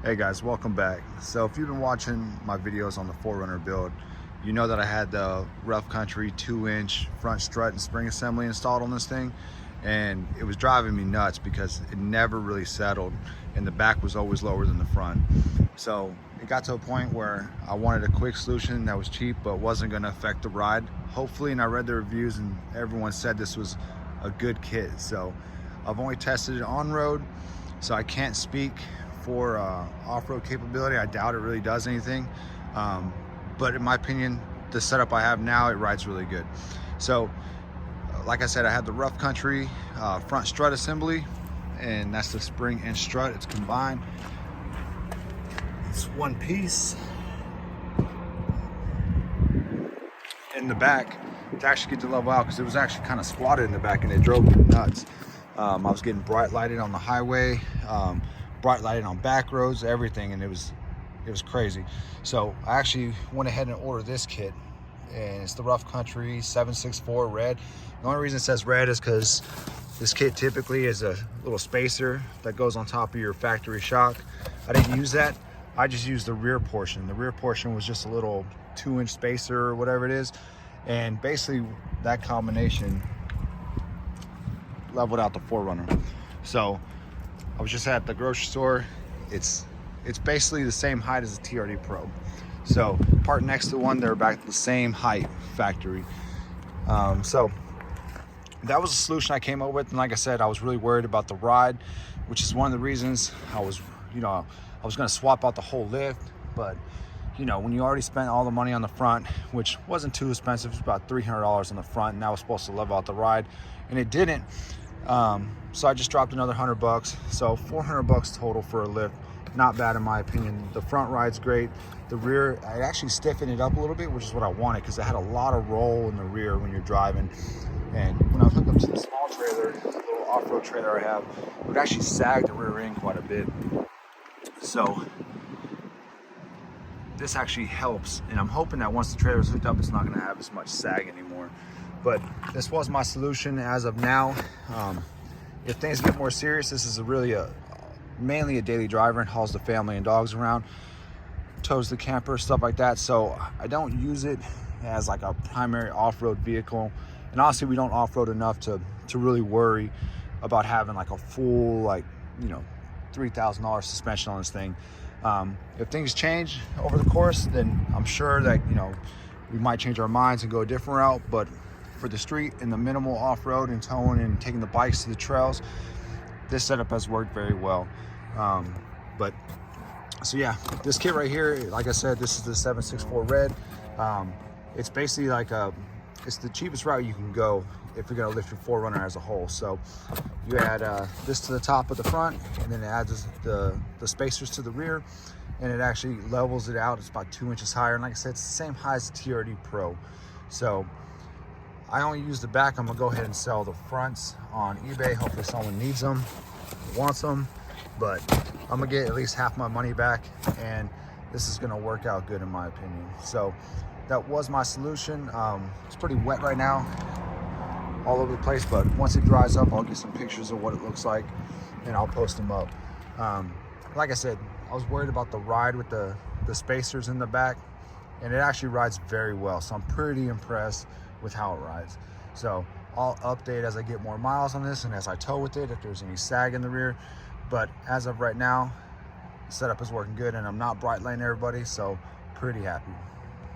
Hey guys, welcome back. So if you've been watching my videos on the 4Runner build, you know that I had the rough country 2-inch front strut and spring assembly installed on this thing, and it was driving me nuts because it never really settled and the back was always lower than the front. So it got to a point where I wanted a quick solution that was cheap but wasn't going to affect the ride, hopefully. And I read the reviews and everyone said this was a good kit. So I've only tested it on road, so I can't speak for off-road capability. I doubt it really does anything, but in my opinion, the setup I have now, it rides really good. So like I said, I had the rough country front strut assembly, and that's the spring and strut. It's combined, it's one piece. In the back, to actually get to level out, because it was actually kind of squatted in the back and it drove me nuts. I was getting bright lighted on the highway, bright lighted on back roads, everything, and it was crazy. So I actually went ahead and ordered this kit, and it's the rough country 764 red. The only reason it says red is because this kit typically is a little spacer that goes on top of your factory shock. I didn't use that. I just used the rear portion. The rear portion was just a little 2-inch spacer or whatever it is, and basically that combination leveled out the 4Runner. So I was just at the grocery store. It's basically the same height as the TRD Pro. So part next to one, they're back to the same height factory. So that was a solution I came up with. And like I said, I was really worried about the ride, which is one of the reasons I was gonna swap out the whole lift. But when you already spent all the money on the front, which wasn't too expensive, it was about $300 on the front, and that was supposed to level out the ride, and it didn't. So I just dropped another $100, so $400 total for a lift. Not bad in my opinion. The front ride's great. The rear, I actually stiffened it up a little bit, which is what I wanted, because I had a lot of roll in the rear when you're driving. And when I was hooked up to the small trailer, the little off-road trailer I have, it would actually sag the rear end quite a bit. So this actually helps, and I'm hoping that once the trailer is hooked up, it's not going to have as much sag anymore. But this was my solution as of now. If things get more serious, this is mainly a daily driver and hauls the family and dogs around, tows the camper, stuff like that. So I don't use it as like a primary off-road vehicle. And honestly, we don't off-road enough to really worry about having like a full $3,000 suspension on this thing. If things change over the course, then I'm sure that we might change our minds and go a different route. But for the street and the minimal off-road and towing and taking the bikes to the trails, this setup has worked very well. So yeah, this kit right here, like I said, this is the 764 red. It's basically like it's the cheapest route you can go if you're gonna lift your 4Runner as a whole. So you add this to the top of the front, and then it adds the spacers to the rear, and it actually levels it out. It's about 2 inches higher, and like I said, it's the same height as the TRD Pro. So I only use the back. I'm gonna go ahead and sell the fronts on eBay. Hopefully someone needs them, wants them, but I'm gonna get at least half my money back, and this is gonna work out good in my opinion. So that was my solution. It's pretty wet right now, all over the place, but once it dries up, I'll get some pictures of what it looks like and I'll post them up. Like I said, I was worried about the ride with the spacers in the back, and it actually rides very well. So I'm pretty impressed with how it rides. So I'll update as I get more miles on this and as I tow with it, if there's any sag in the rear. But as of right now, the setup is working good, and I'm not bright lighting everybody, so pretty happy.